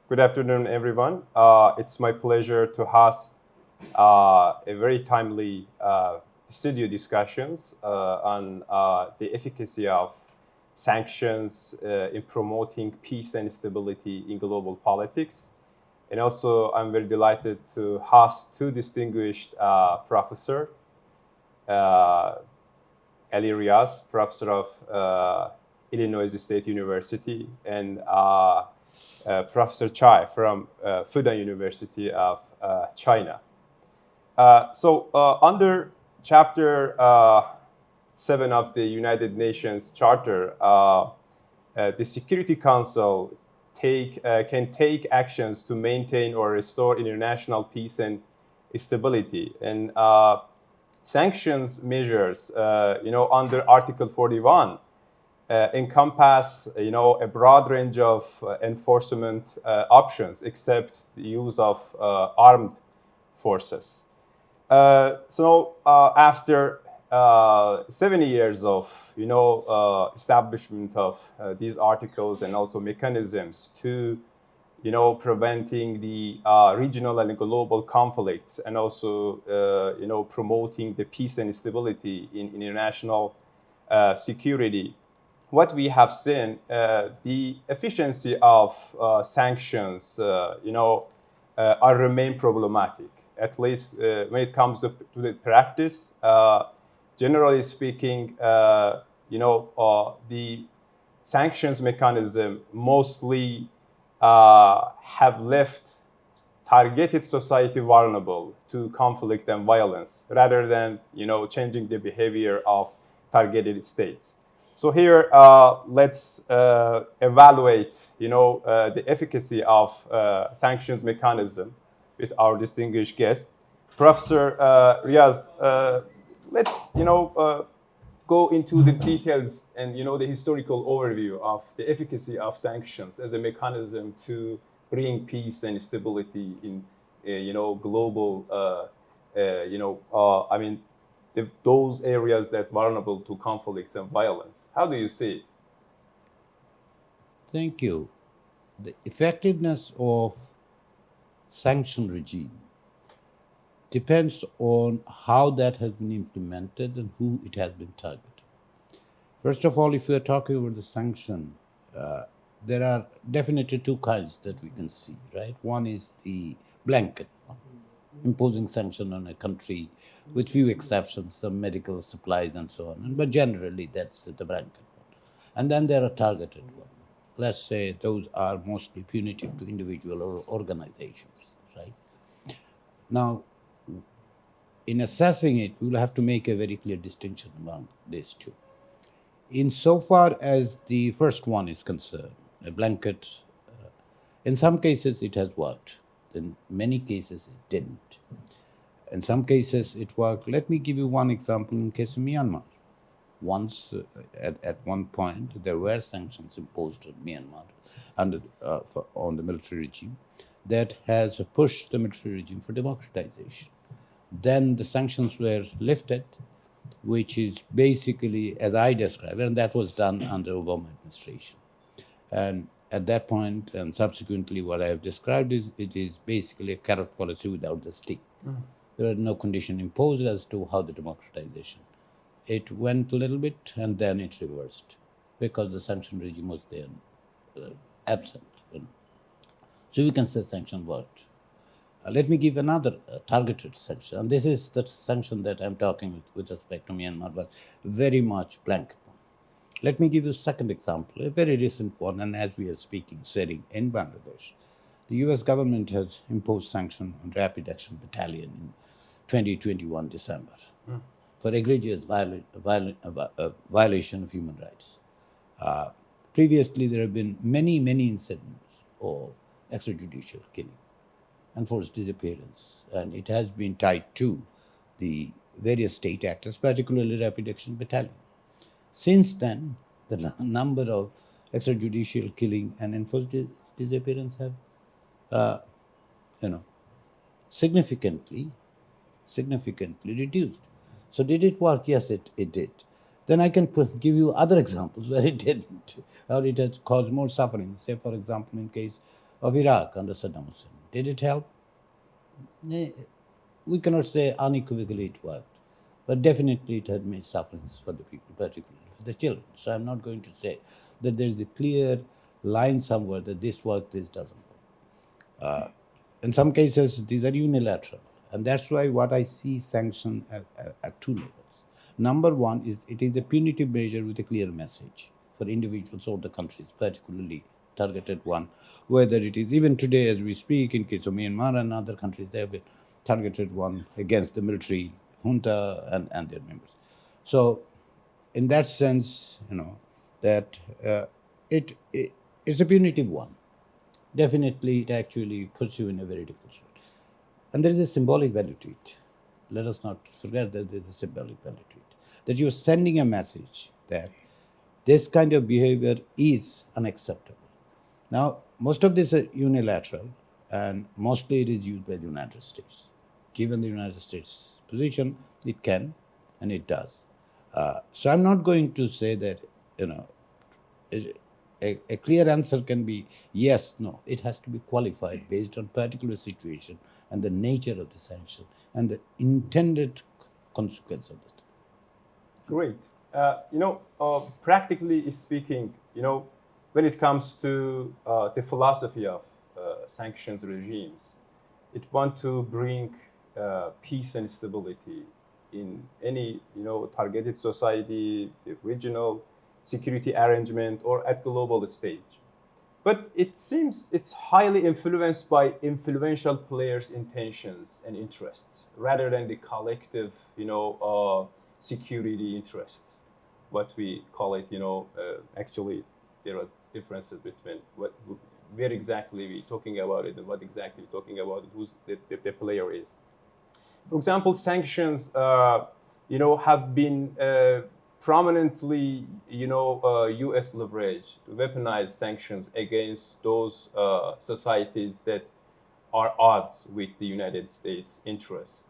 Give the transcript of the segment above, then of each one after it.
Good afternoon, everyone. It's my pleasure to host a very timely studio discussions on the efficacy of sanctions in promoting peace and stability in global politics. And also, I'm very delighted to host two distinguished professors, uh, Ali Riaz, professor of Illinois State University, and Professor Chai from Fudan University of China. Under Chapter 7 of the United Nations Charter, the Security Council can take actions to maintain or restore international peace and stability. And sanctions measures, under Article 41, encompass, a broad range of enforcement options, except the use of armed forces. After 70 years of, establishment of these articles and also mechanisms to, preventing the regional and global conflicts, and also, promoting the peace and stability in international security, what we have seen, the efficiency of sanctions, are remain problematic. At least when it comes to the practice, generally speaking, the sanctions mechanism mostly have left targeted society vulnerable to conflict and violence, rather than changing the behavior of targeted states. So here, let's evaluate, the efficacy of sanctions mechanism with our distinguished guest, Professor Riaz. Let's, go into the details and, the historical overview of the efficacy of sanctions as a mechanism to bring peace and stability in, global, those areas that are vulnerable to conflicts and violence. How do you see it? Thank you. The effectiveness of sanction regime depends on how that has been implemented and who it has been targeted. First of all, if we are talking about the sanction, there are definitely two kinds that we can see, right? One is the blanket one, imposing sanction on a country with few exceptions, some medical supplies and so on. But generally, that's the blanket one. And then there are targeted ones. Let's say those are mostly punitive to individual or organizations, right? Now, in assessing it, we will have to make a very clear distinction among these two. Insofar as the first one is concerned, a blanket, in some cases it has worked. In many cases it didn't. In some cases it worked. Let me give you one example in case of Myanmar. Once, at one point, there were sanctions imposed on Myanmar on the military regime that has pushed the military regime for democratization. Then the sanctions were lifted, which is basically, as I described, and that was done under Obama administration. And at that point, and subsequently, what I have described is it is basically a carrot policy without the stick. There are no condition imposed as to how the democratization. It went a little bit and then it reversed because the sanction regime was there absent. So you can say sanction worked. Let me give another targeted sanction. And this is the sanction that I'm talking with respect to Myanmar, was very much blanket one. Let me give you a second example, a very recent one, and as we are speaking, sitting in Bangladesh. The US government has imposed sanction on Rapid Action Battalion in 2021 December for egregious violation of human rights. Previously, there have been many incidents of extrajudicial killing and forced disappearance, and it has been tied to the various state actors, particularly Rapid Action Battalion. Since then, the number of extrajudicial killing and enforced disappearance have, significantly reduced. So did it work? Yes, it did. Then I can give you other examples where it didn't, or it has caused more suffering. Say, for example, in case of Iraq under Saddam Hussein. Did it help? We cannot say unequivocally it worked, but definitely it had made sufferings for the people, particularly for the children. So I'm not going to say that there is a clear line somewhere that this works, this doesn't work. In some cases, these are unilateral, and that's why what I see sanction at two levels. Number one is it is a punitive measure with a clear message for individuals or the countries, particularly targeted one, whether it is even today as we speak in case of Myanmar and other countries, there have been targeted one against the military junta and their members. So in that sense, that it's a punitive one. Definitely, it actually puts you in a very difficult spot. And there is a symbolic value to it. Let us not forget that there is a symbolic value to it. That you are sending a message that this kind of behavior is unacceptable. Now, most of this is unilateral, and mostly it is used by the United States. Given the United States' position, it can, and it does. So I'm not going to say that, a clear answer can be yes, no. It has to be qualified based on particular situation and the nature of the sanction and the intended consequence of this. Great. Practically speaking, when it comes to the philosophy of sanctions regimes, it want to bring peace and stability in any, targeted society, the regional security arrangement, or at global stage. But it seems it's highly influenced by influential players' intentions and interests rather than the collective, security interests. What we call it, actually, there are differences between where exactly we talking about it and what exactly we're talking about it, who's the player is. For example, sanctions, have been prominently, U.S. leverage to weaponize sanctions against those societies that are odds with the United States' interests,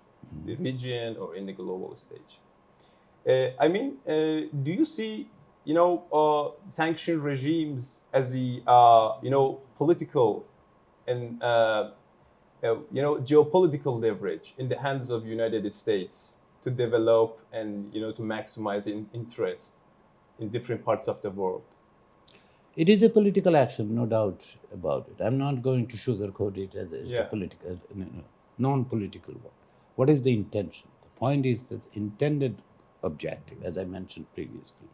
the region or in the global stage. Do you see, sanction regimes as the, political and geopolitical leverage in the hands of United States to develop and to maximize interest in different parts of the world? It is a political action, no doubt about it. I'm not going to sugarcoat it as a political, non-political one. What is the intention? The point is that intended objective, as I mentioned previously.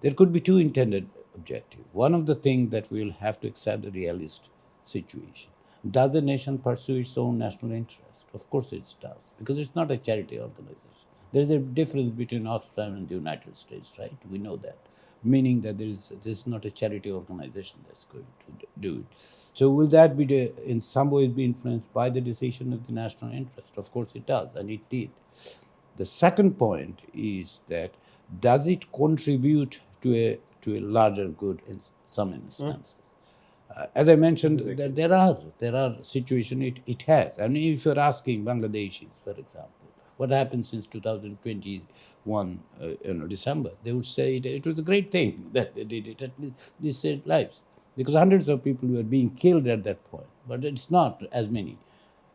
There could be two intended objectives. One of the things that we will have to accept the realist situation. Does the nation pursue its own national interest? Of course it does, because it's not a charity organization. There is a difference between Oxfam and the United States, right? We know that. Meaning that there's not a charity organization that's going to do it. So will that be in some ways be influenced by the decision of the national interest? Of course it does, and it did. The second point is that does it contribute to a larger good in some instances? As I mentioned, there are situations it has. I mean, if you're asking Bangladeshis, for example, what happened since 2021, December, they would say it was a great thing that they did it. At least they saved lives, because hundreds of people were being killed at that point. But it's not as many.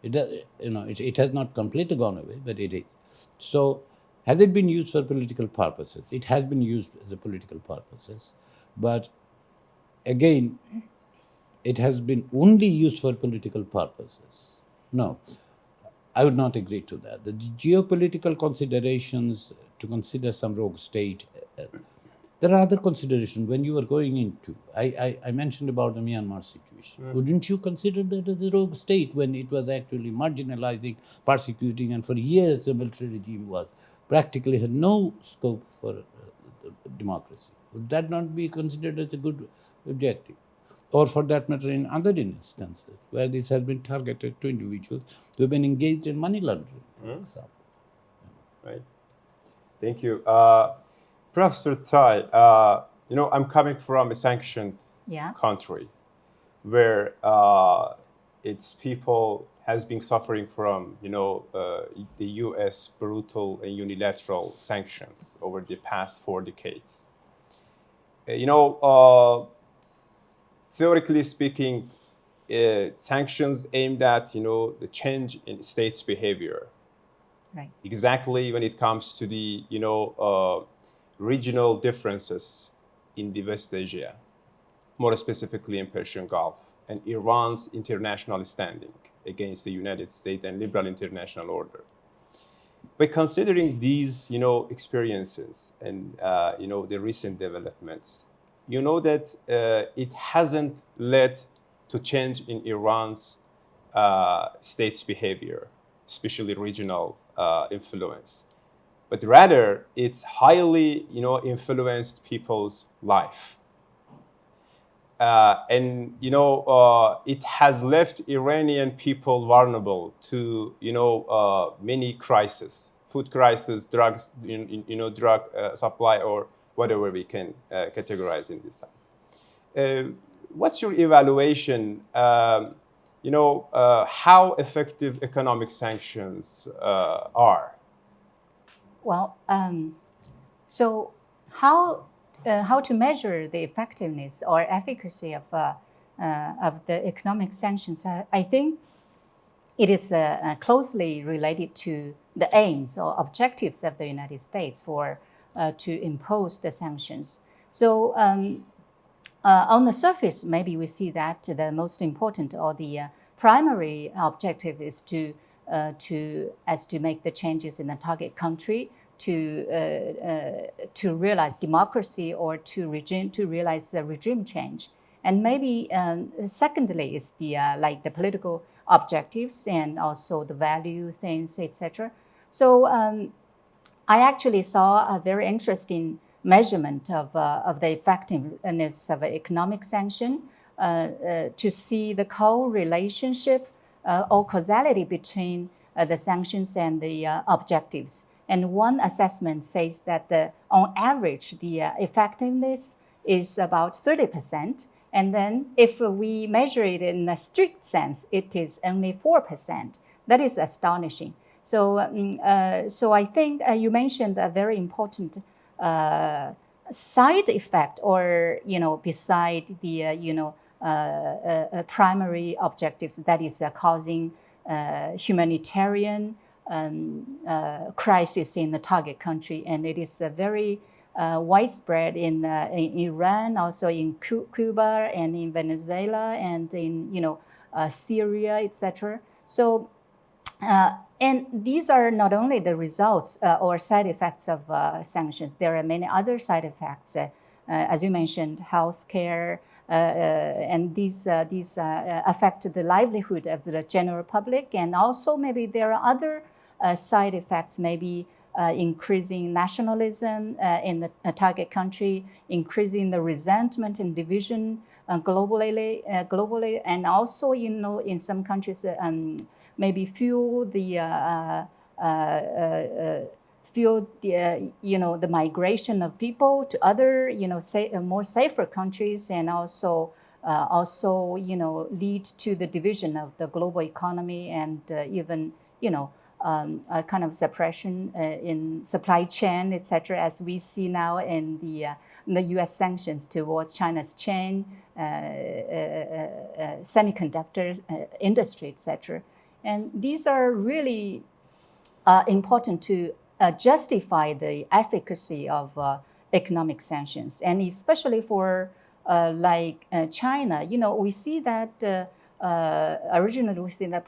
It has not completely gone away, but it is. So, has it been used for political purposes? It has been used for the political purposes, but again, it has been only used for political purposes. No, I would not agree to that. The geopolitical considerations to consider some rogue state, there are other considerations when you are going into. I mentioned about the Myanmar situation. Wouldn't you consider that as a rogue state when it was actually marginalizing, persecuting, and for years the military regime was practically had no scope for democracy? Would that not be considered as a good objective? Or for that matter, in other instances where this has been targeted to individuals who have been engaged in money laundering, for example. Right. Thank you. Professor Tai, I'm coming from a sanctioned country where its people has been suffering from, the U.S. brutal and unilateral sanctions over the past 4 decades. Theoretically speaking, sanctions aimed at, the change in states' behavior. Right. Exactly when it comes to the, regional differences in the West Asia, more specifically in Persian Gulf, and Iran's international standing against the United States and liberal international order. By considering these, experiences and, the recent developments, you know that it hasn't led to change in Iran's state's behavior, especially regional influence, but rather it's highly, influenced people's life. And it has left Iranian people vulnerable to many crises, food crisis, drugs, drug supply, or whatever we can categorize in this. What's your evaluation? How effective economic sanctions are? Well, so how to measure the effectiveness or efficacy of the economic sanctions? I think it is closely related to the aims or objectives of the United States to impose the sanctions. So on the surface, maybe we see that the most important or the primary objective is to make the changes in the target country to realize democracy or to realize the regime change. And maybe secondly is the the political objectives and also the value things, etc. So I actually saw a very interesting measurement of the effectiveness of economic sanction to see the co-relationship or causality between the sanctions and the objectives. And one assessment says that on average, the effectiveness is about 30%. And then if we measure it in a strict sense, it is only 4%. That is astonishing. So, so I think you mentioned a very important side effect, or beside the primary objectives, that is causing humanitarian crisis in the target country, and it is very widespread in Iran, also in Cuba, and in Venezuela, and in Syria, etc. So. And these are not only the results or side effects of sanctions. There are many other side effects, as you mentioned, healthcare, and these affect the livelihood of the general public. And also maybe there are other side effects, maybe increasing nationalism in the target country, increasing the resentment and division globally, and also in some countries. Maybe fuel the the migration of people to other more safer countries, and also lead to the division of the global economy, and even a kind of suppression in supply chain, etc., as we see now in the U.S. sanctions towards China's chain, semiconductor industry, etc. And these are really important to justify the efficacy of economic sanctions, and especially for China. We see that originally we see the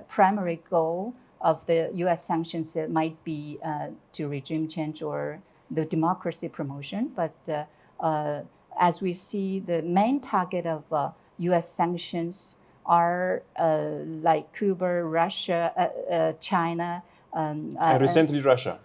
primary goal of the U.S. sanctions might be to regime change or the democracy promotion, but as we see, the main target of U.S. sanctions are like Cuba, Russia, China. And recently, Russia.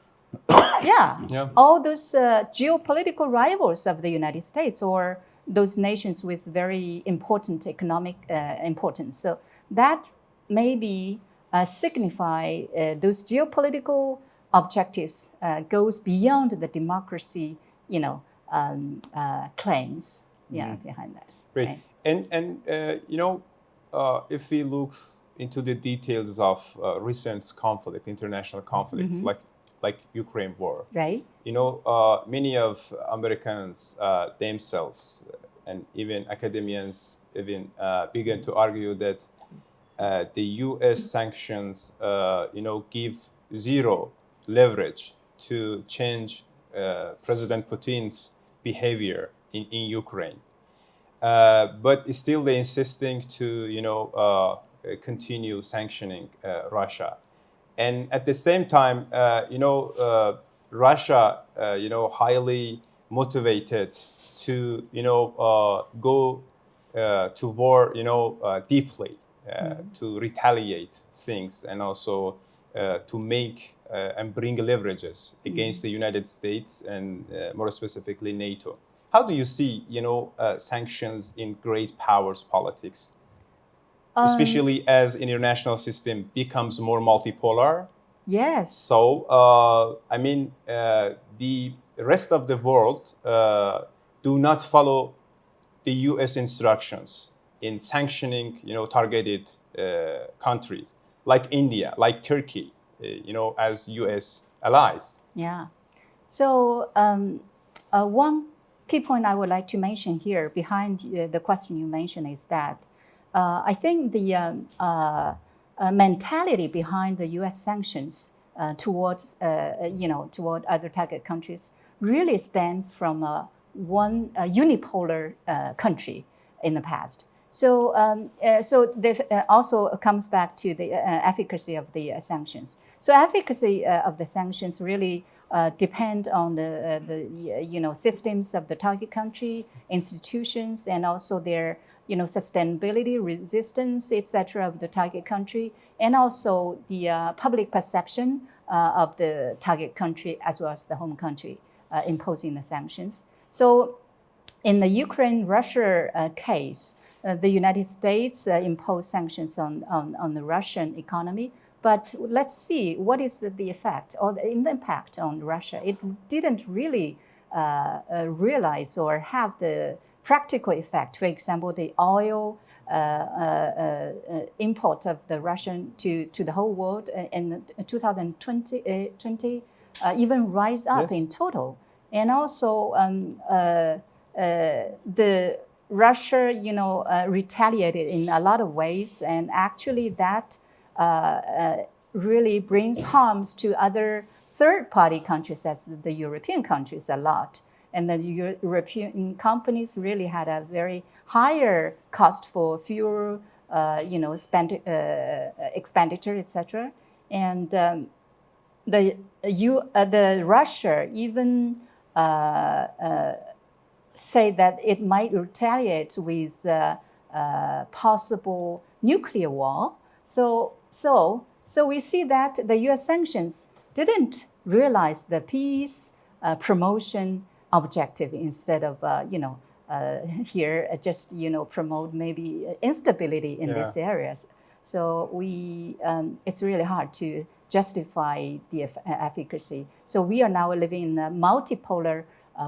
Yeah, all those geopolitical rivals of the United States, or those nations with very important economic importance. So that maybe signify those geopolitical objectives goes beyond the democracy, claims. Behind that. Great. Right. And if we look into the details of recent conflict, international conflicts, like Ukraine war, right? Many of Americans themselves and even academians even began to argue that the U.S. sanctions, give zero leverage to change President Putin's behavior in Ukraine. But still, they're insisting to, continue sanctioning Russia. And at the same time, Russia, highly motivated to, go to war, deeply, to retaliate things and also to make and bring leverages against the United States and more specifically NATO. How do you see, sanctions in great powers politics, especially as international system becomes more multipolar? Yes. So, the rest of the world do not follow the U.S. instructions in sanctioning, targeted countries like India, like Turkey, as U.S. allies. Yeah. So one key point I would like to mention here behind the question you mentioned is that I think the mentality behind the U.S. sanctions towards toward other target countries really stems from one unipolar country in the past. So this also comes back to the efficacy of the sanctions. So efficacy of the sanctions really depend on the systems of the target country, institutions, and also their sustainability, resistance, etc. of the target country, and also the public perception of the target country as well as the home country imposing the sanctions. So in the Ukraine-Russia case, the United States imposed sanctions on the Russian economy. But let's see what is the effect or the impact on Russia. It didn't really realize or have the practical effect. For example, the oil import of the Russian to the whole world in 2020 even rise up in total. And also the Russia, retaliated in a lot of ways, and actually that really brings harms to other third-party countries, as the European countries a lot. And the European companies really had a very higher cost for fuel, expenditure, etc. And the Russia even say that it might retaliate with possible nuclear war. So we see that the U.S. sanctions didn't realize the peace promotion objective. Instead of here just promote maybe instability in these areas. So it's really hard to justify the efficacy. So we are now living in a multipolar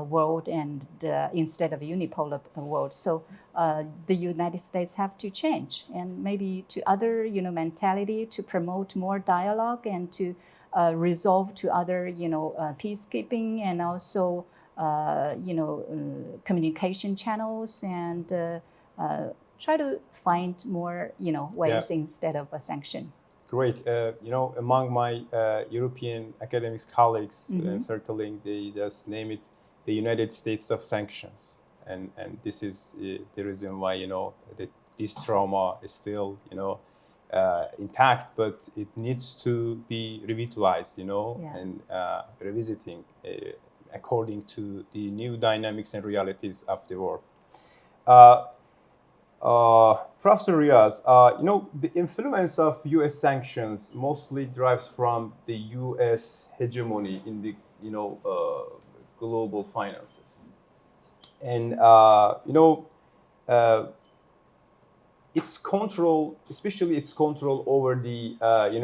world and instead of a unipolar world. So the United States have to change and maybe to other mentality to promote more dialogue and to resolve to other peacekeeping and also communication channels and try to find more ways instead of a sanction. Great. Among my European academics colleagues circling, they just name it the United States of sanctions, and this is the reason why this trauma is still intact, but it needs to be revitalized, and revisiting according to the new dynamics and realities of the world. Professor Riaz, the influence of U.S. sanctions mostly derives from the U.S. hegemony in the global finances, and its control, especially its control over the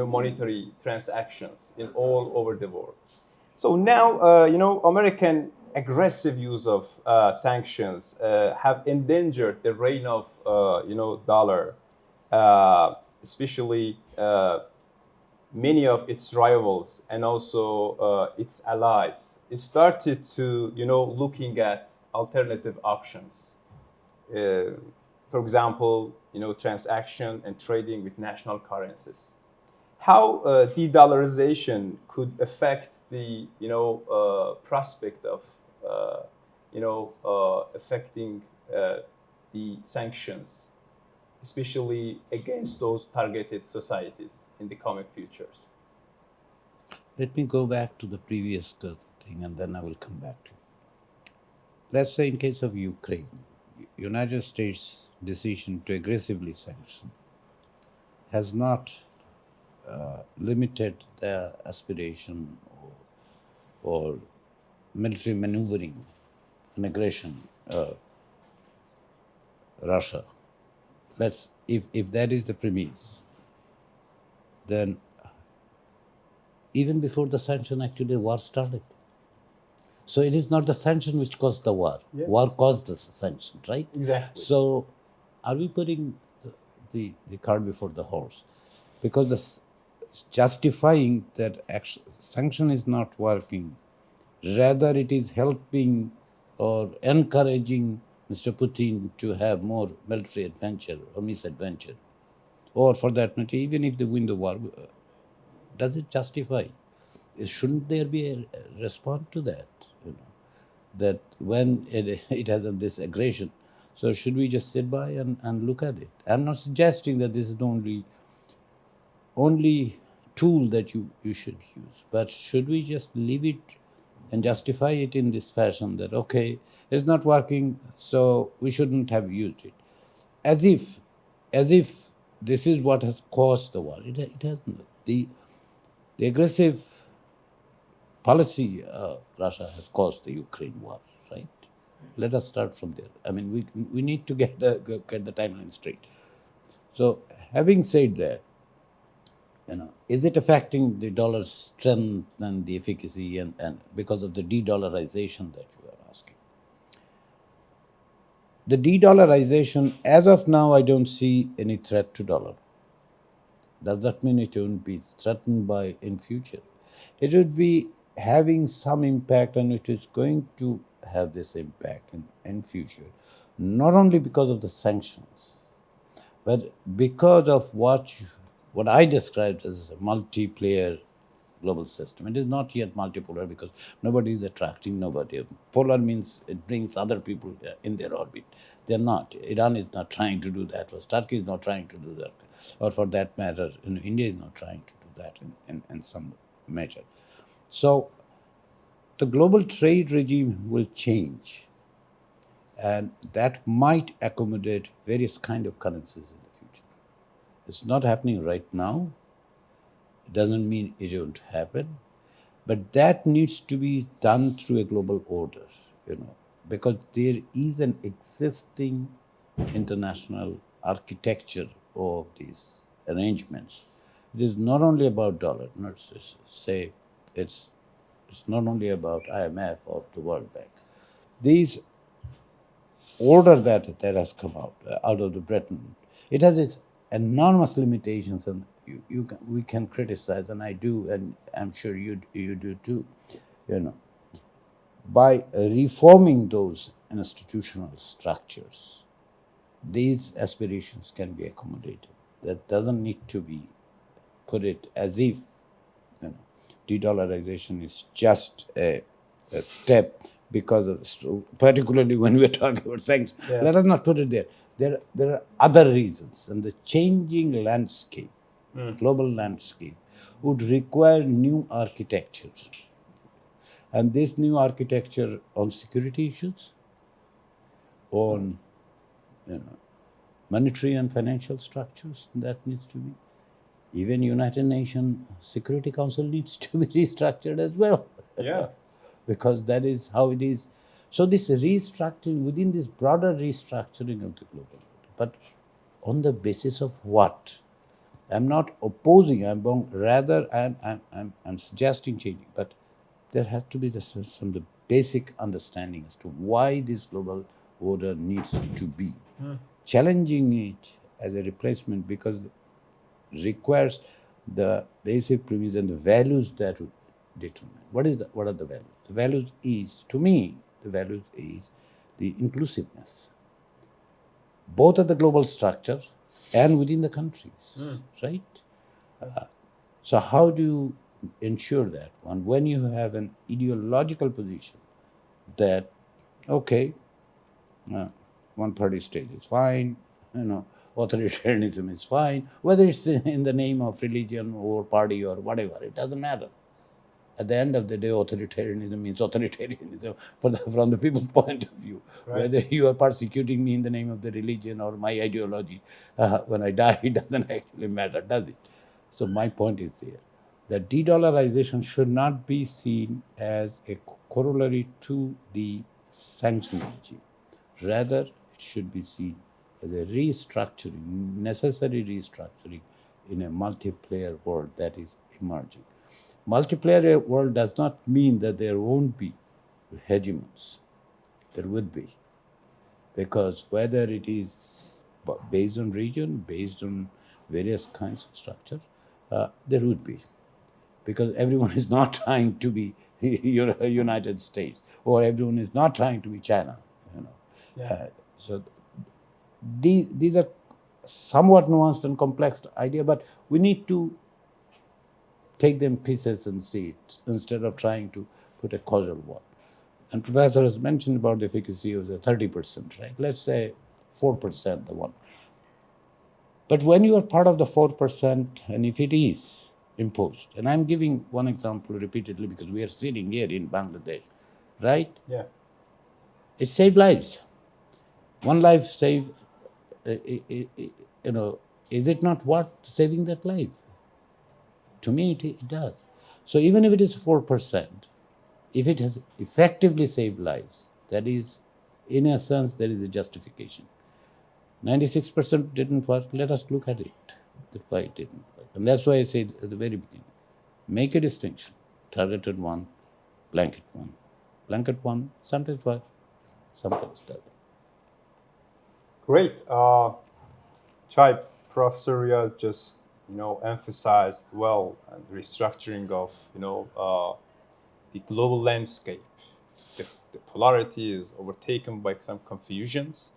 monetary transactions in all over the world. So now American aggressive use of sanctions have endangered the reign of dollar, especially many of its rivals and also its allies. It started to looking at alternative options. For for example, transaction and trading with national currencies. How de-dollarization could affect the prospect of affecting the sanctions, especially against those targeted societies in the coming futures? Let me go back to the previous thing and then I will come back to it. Let's say in case of Ukraine, United States' decision to aggressively sanction has not limited the aspiration or military maneuvering and aggression of Russia. If that is the premise, then even before the sanction, actually, the war started. So it is not the sanction which caused the war. Yes. War caused the sanction, right? Exactly. So are we putting the cart before the horse? Because justifying that sanction is not working, rather it is helping or encouraging Mr. Putin to have more military adventure or misadventure. Or for that matter, even if they win the war, does it justify? Shouldn't there be a response to that? That when it has this aggression, so should we just sit by and look at it? I'm not suggesting that this is the only tool that you should use, but should we just leave it and justify it in this fashion that, okay, it's not working, so we shouldn't have used it, as if this is what has caused the war. It hasn't. The aggressive policy of Russia has caused the Ukraine war, right? Let us start from there. I mean, we need to get the timeline straight. So, having said that, is it affecting the dollar's strength and the efficacy and because of the de-dollarization that you are asking? The de-dollarization, as of now, I don't see any threat to dollar. Does that mean it won't be threatened by in future? It would be having some impact, and it is going to have this impact in future, not only because of the sanctions, but because of what I described as a multiplayer global system. It is not yet multipolar because nobody is attracting nobody. Polar means it brings other people in their orbit. They're not. Iran is not trying to do that. Turkey is not trying to do that. Or for that matter, India is not trying to do that in some measure. So the global trade regime will change, and that might accommodate various kind of currencies in the future. It's not happening right now. It doesn't mean it won't happen, but that needs to be done through a global order, because there is an existing international architecture of these arrangements. It is not only about dollar. Let's say it's not only about IMF or the World Bank. These order that has come out of the Bretton, it has its enormous limitations, and we can criticize, and I do, and I'm sure you do too. By reforming those institutional structures, these aspirations can be accommodated. That doesn't need to be put it as if de-dollarization is just a step because of, particularly when we're talking about sanctions. Yeah. Let us not put it there. There are other reasons, and the changing landscape, global landscape, would require new architecture. And this new architecture on security issues, on monetary and financial structures, that needs to be. Even United Nations Security Council needs to be restructured as well. Yeah. Because that is how it is. So this restructuring, within this broader restructuring of the global order, but on the basis of what? I'm not opposing, rather I'm suggesting changing, but there has to be some the basic understanding as to why this global order needs to be. Challenging it as a replacement because it requires the basic premise and the values that would determine. What are the values? The values is, to me, the inclusiveness. both at the global structure and within the countries, right? So how do you ensure that one? When you have an ideological position that, okay, one-party state is fine, authoritarianism is fine, whether it's in the name of religion or party or whatever, it doesn't matter. At the end of the day, authoritarianism means authoritarianism from the people's point of view. Right. Whether you are persecuting me in the name of the religion or my ideology, when I die, it doesn't actually matter, does it? So my point is here, that de-dollarization should not be seen as a corollary to the sanction regime. Rather, it should be seen as a restructuring, necessary restructuring in a multiplayer world that is emerging. Multiplayer world does not mean that there won't be hegemons. There would be. Because whether it is based on region, based on various kinds of structure, there would be. Because everyone is not trying to be United States, or everyone is not trying to be China. So these are somewhat nuanced and complex idea, but we need to take them pieces and see it instead of trying to put a causal one. And Professor has mentioned about the efficacy of the 30%, right? Let's say 4%, the one. But when you are part of the 4%, and if it is imposed, and I'm giving one example repeatedly because we are sitting here in Bangladesh, right? Yeah. It saved lives. One life saved, is it not worth saving that life? To me, it does. So even if it is 4%, if it has effectively saved lives, that is, in a sense, there is a justification. 96% didn't work. Let us look at it. That's why it didn't work. And that's why I said at the very beginning, make a distinction. Targeted one, blanket one. Blanket one sometimes works, sometimes doesn't. Great. Chai, Professor Riaz just emphasized well and restructuring of the global landscape. The polarity is overtaken by some confusions,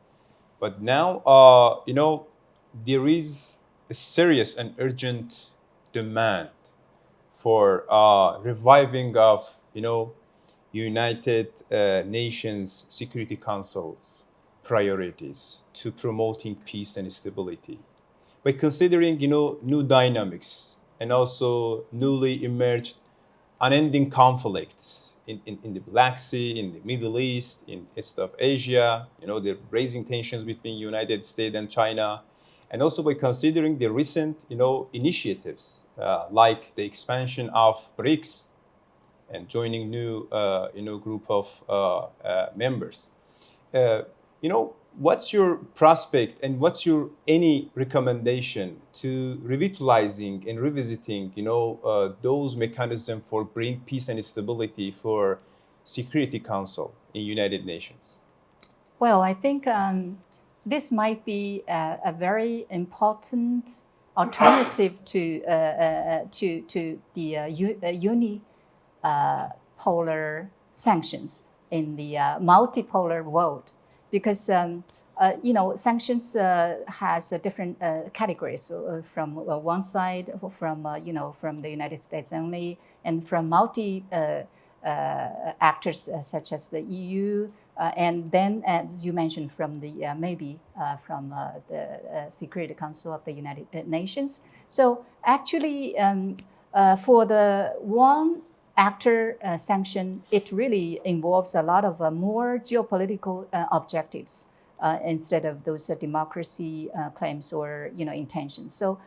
but now there is a serious and urgent demand for reviving of United Nations Security Council's priorities to promoting peace and stability. By considering new dynamics and also newly emerged unending conflicts in the Black Sea, in the Middle East, in East of Asia, the raising tensions between United States and China, and also by considering the recent initiatives like the expansion of BRICS and joining new group of members. What's your prospect and what's your any recommendation to revitalizing and revisiting those mechanisms for bring peace and stability for Security Council in United Nations? Well, I think this might be a very important alternative to the unipolar sanctions in the multipolar world, because sanctions has different categories from one side, from the United States only, and from multi actors such as the EU, and then, as you mentioned, from the maybe from the Security Council of the United Nations. So actually, for the one actor sanction, it really involves a lot of more geopolitical objectives instead of those democracy claims or intentions. So,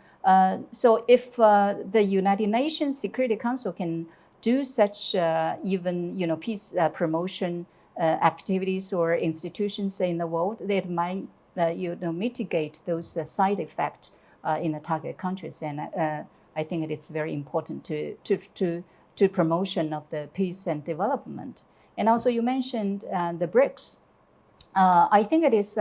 if the United Nations Security Council can do such even peace promotion activities or institutions in the world, that might mitigate those side effects in the target countries, and I think it's very important to promotion of the peace and development. And also, you mentioned the BRICS. I think it is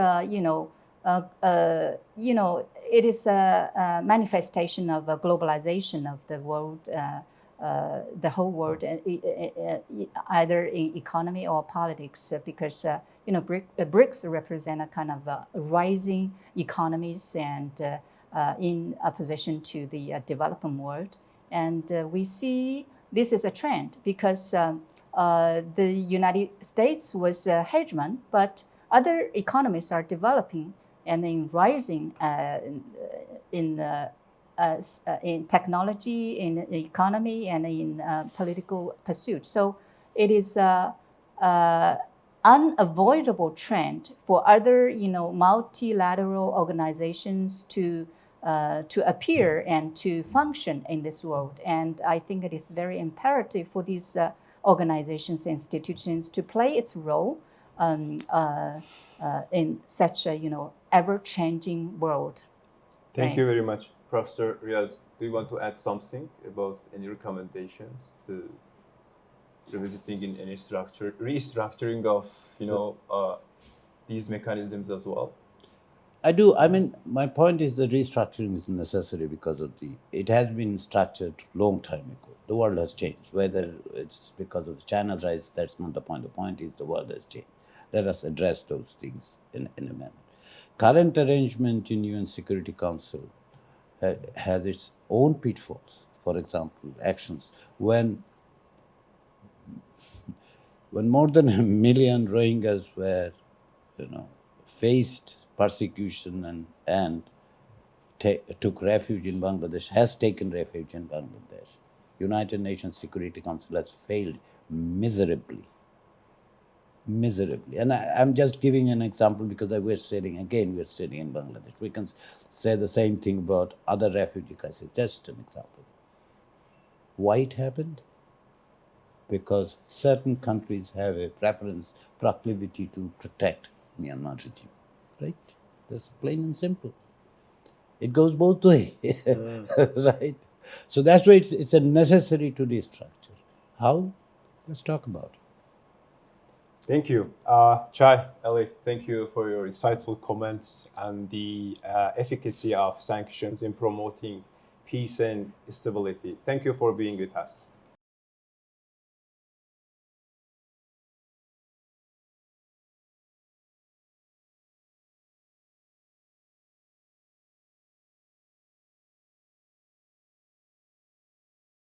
it is a manifestation of a globalization of the world the whole world, either in economy or politics, because BRICS represent a kind of rising economies and in opposition to the developing world. And we see this is a trend because the United States was a hegemon, but other economies are developing and in rising in technology, in economy, and in political pursuit. So it is unavoidable trend for other, multilateral organizations to appear and to function in this world. And I think it is very imperative for these organizations and institutions to play its role in such a ever-changing world. Thank you very much, Professor Riaz. Do you want to add something about any recommendations to revisiting in any restructuring of these mechanisms as well? I do. I mean, my point is that restructuring is necessary because it has been structured long time ago. The world has changed. Whether it's because of China's rise, that's not the point. The point is the world has changed. Let us address those things in a manner. Current arrangement in UN Security Council has its own pitfalls. For example, actions when more than 1 million Rohingyas were, faced persecution and took refuge in Bangladesh, has taken refuge in Bangladesh. United Nations Security Council has failed miserably. And I'm just giving an example because we're sitting in Bangladesh. We can say the same thing about other refugee crises. Just an example. Why it happened? Because certain countries have a proclivity to protect Myanmar regime, right? That's plain and simple. It goes both ways, right? So that's why it's a necessary to restructure. How? Let's talk about it. Thank you. Chai, Ali, thank you for your insightful comments and the efficacy of sanctions in promoting peace and stability. Thank you for being with us.